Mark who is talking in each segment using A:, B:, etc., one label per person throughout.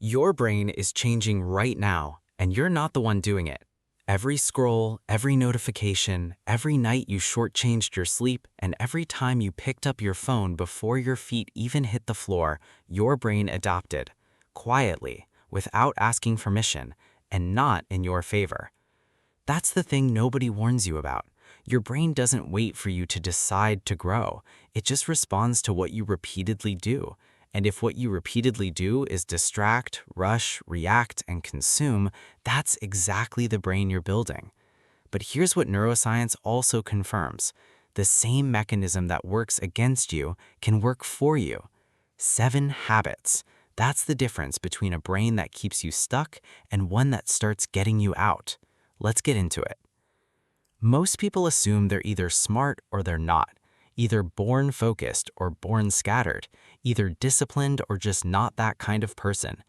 A: Your brain is changing right now, and you're not the one doing it. Every scroll, every notification, every night you shortchanged your sleep, and every time you picked up your phone before your feet even hit the floor, your brain adopted, quietly, without asking permission, and not in your favor. That's the thing nobody warns you about. Your brain doesn't wait for you to decide to grow. It just responds to what you repeatedly do. And if what you repeatedly do is distract, rush, react, and consume, that's exactly the brain you're building. But here's what neuroscience also confirms. The same mechanism that works against you can work for you. 7 habits. That's the difference between a brain that keeps you stuck and one that starts getting you out. Let's get into it. Most people assume they're either smart or they're not, either born focused or born scattered, either disciplined or just not that kind of person.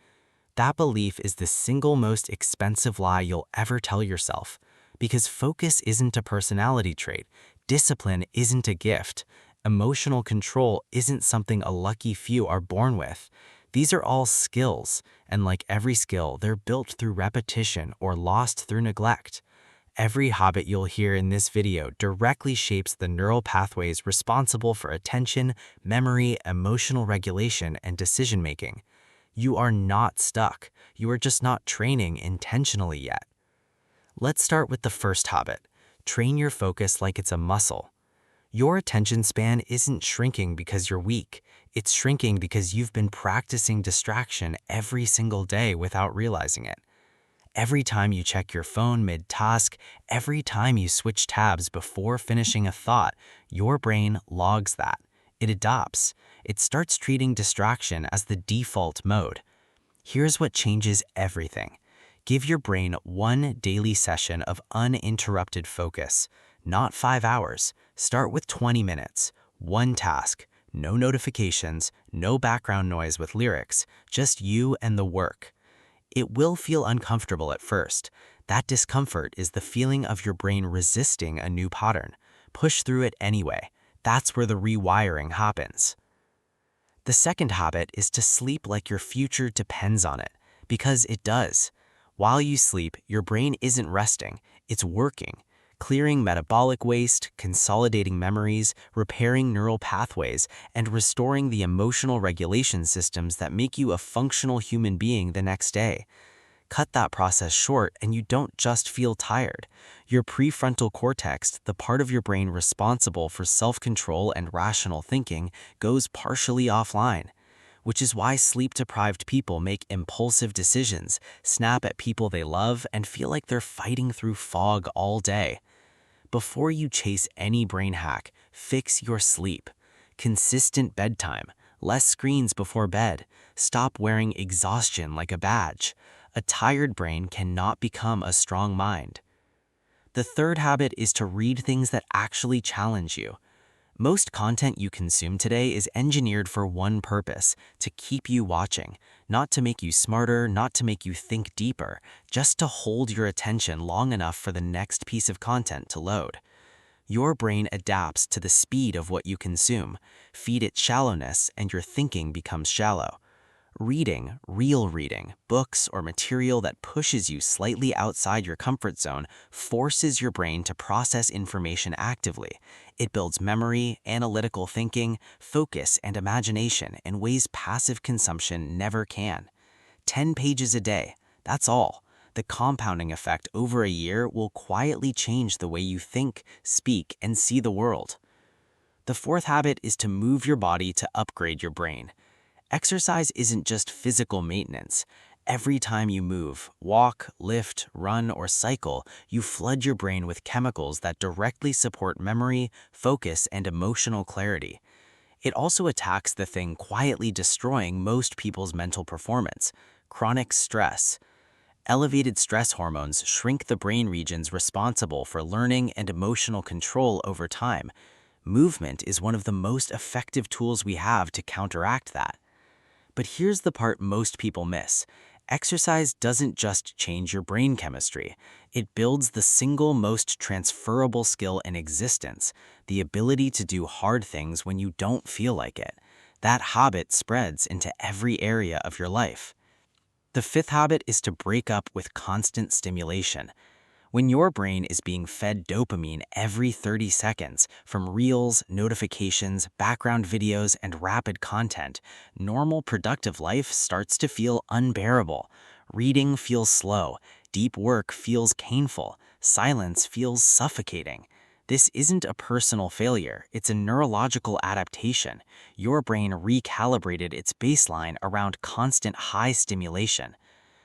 A: That belief is the single most expensive lie you'll ever tell yourself, because focus isn't a personality trait, discipline isn't a gift, emotional control isn't something a lucky few are born with. These are all skills, and like every skill, they're built through repetition or lost through neglect. Every habit you'll hear in this video directly shapes the neural pathways responsible for attention, memory, emotional regulation, and decision-making. You are not stuck. You are just not training intentionally yet. Let's start with the first habit. Train your focus like it's a muscle. Your attention span isn't shrinking because you're weak. It's shrinking because you've been practicing distraction every single day without realizing it. Every time you check your phone mid-task, every time you switch tabs before finishing a thought, your brain logs that. It adopts. It starts treating distraction as the default mode. Here's what changes everything. Give your brain one daily session of uninterrupted focus. Not 5 hours. Start with 20 minutes. One task. No notifications, no background noise with lyrics, just you and the work. It will feel uncomfortable at first. That discomfort is the feeling of your brain resisting a new pattern. Push through it anyway. That's where the rewiring happens. The second habit is to sleep like your future depends on it, because it does. While you sleep, your brain isn't resting, it's working. Clearing metabolic waste, consolidating memories, repairing neural pathways, and restoring the emotional regulation systems that make you a functional human being the next day. Cut that process short and you don't just feel tired. Your prefrontal cortex, the part of your brain responsible for self-control and rational thinking, goes partially offline. Which is why sleep-deprived people make impulsive decisions, snap at people they love, and feel like they're fighting through fog all day. Before you chase any brain hack, fix your sleep. Consistent bedtime, less screens before bed, stop wearing exhaustion like a badge. A tired brain cannot become a strong mind. The third habit is to read things that actually challenge you. Most content you consume today is engineered for one purpose, to keep you watching, not to make you smarter, not to make you think deeper, just to hold your attention long enough for the next piece of content to load. Your brain adapts to the speed of what you consume. Feed it shallowness, and your thinking becomes shallow. Reading, real reading, books or material that pushes you slightly outside your comfort zone forces your brain to process information actively. It builds memory, analytical thinking, focus, and imagination in ways passive consumption never can. 10 pages a day, that's all. The compounding effect over a year will quietly change the way you think, speak, and see the world. The fourth habit is to move your body to upgrade your brain. Exercise isn't just physical maintenance. Every time you move, walk, lift, run, or cycle, you flood your brain with chemicals that directly support memory, focus, and emotional clarity. It also attacks the thing quietly destroying most people's mental performance: chronic stress. Elevated stress hormones shrink the brain regions responsible for learning and emotional control over time. Movement is one of the most effective tools we have to counteract that. But here's the part most people miss. Exercise doesn't just change your brain chemistry. It builds the single most transferable skill in existence, the ability to do hard things when you don't feel like it. That habit spreads into every area of your life. The fifth habit is to break up with constant stimulation. When your brain is being fed dopamine every 30 seconds from reels, notifications, background videos, and rapid content, normal productive life starts to feel unbearable. Reading feels slow, deep work feels painful, silence feels suffocating. This isn't a personal failure, it's a neurological adaptation. Your brain recalibrated its baseline around constant high stimulation.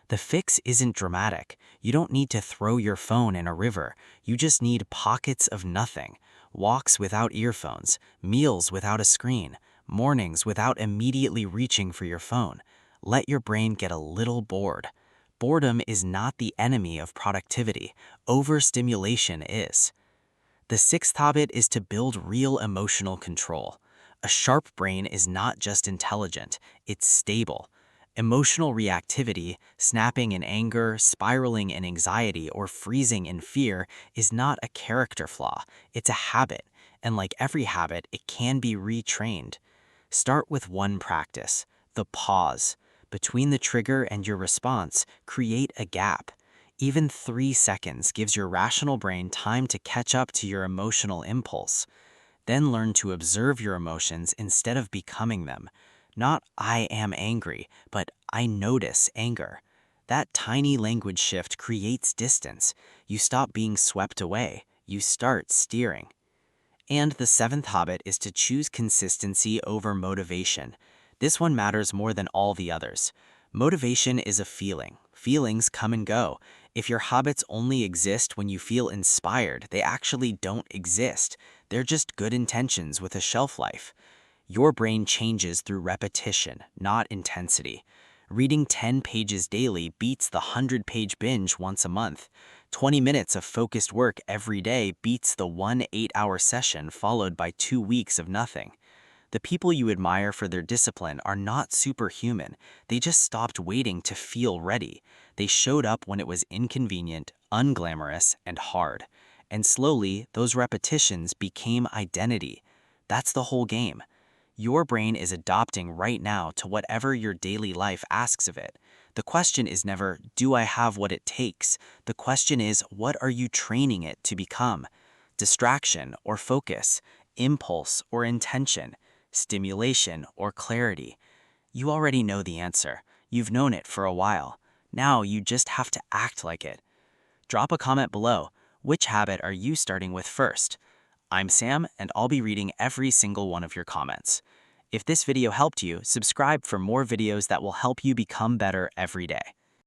A: The fix isn't dramatic. You don't need to throw your phone in a river. You just need pockets of nothing. Walks without earphones, meals without a screen, mornings without immediately reaching for your phone. Let your brain get a little bored. Boredom is not the enemy of productivity. Overstimulation is. The sixth habit is to build real emotional control. A sharp brain is not just intelligent, it's stable. Emotional reactivity, snapping in anger, spiraling in anxiety, or freezing in fear is not a character flaw, it's a habit, and like every habit, it can be retrained. Start with one practice, the pause. Between the trigger and your response, create a gap. Even 3 seconds gives your rational brain time to catch up to your emotional impulse. Then learn to observe your emotions instead of becoming them. Not "I am angry," but "I notice anger." That tiny language shift creates distance. You stop being swept away. You start steering. And the seventh habit is to choose consistency over motivation. This one matters more than all the others. Motivation is a feeling. Feelings come and go. If your habits only exist when you feel inspired, they actually don't exist. They're just good intentions with a shelf life. Your brain changes through repetition, not intensity. Reading 10 pages daily beats the 100-page binge once a month. 20 minutes of focused work every day beats the 1 8-hour session followed by 2 weeks of nothing. The people you admire for their discipline are not superhuman. They just stopped waiting to feel ready. They showed up when it was inconvenient, unglamorous, and hard. And slowly, those repetitions became identity. That's the whole game. Your brain is adopting right now to whatever your daily life asks of it. The question is never, do I have what it takes? The question is, what are you training it to become? Distraction or focus, impulse or intention, stimulation or clarity. You already know the answer. You've known it for a while. Now you just have to act like it. Drop a comment below. Which habit are you starting with first? I'm Sam, and I'll be reading every single one of your comments. If this video helped you, subscribe for more videos that will help you become better every day.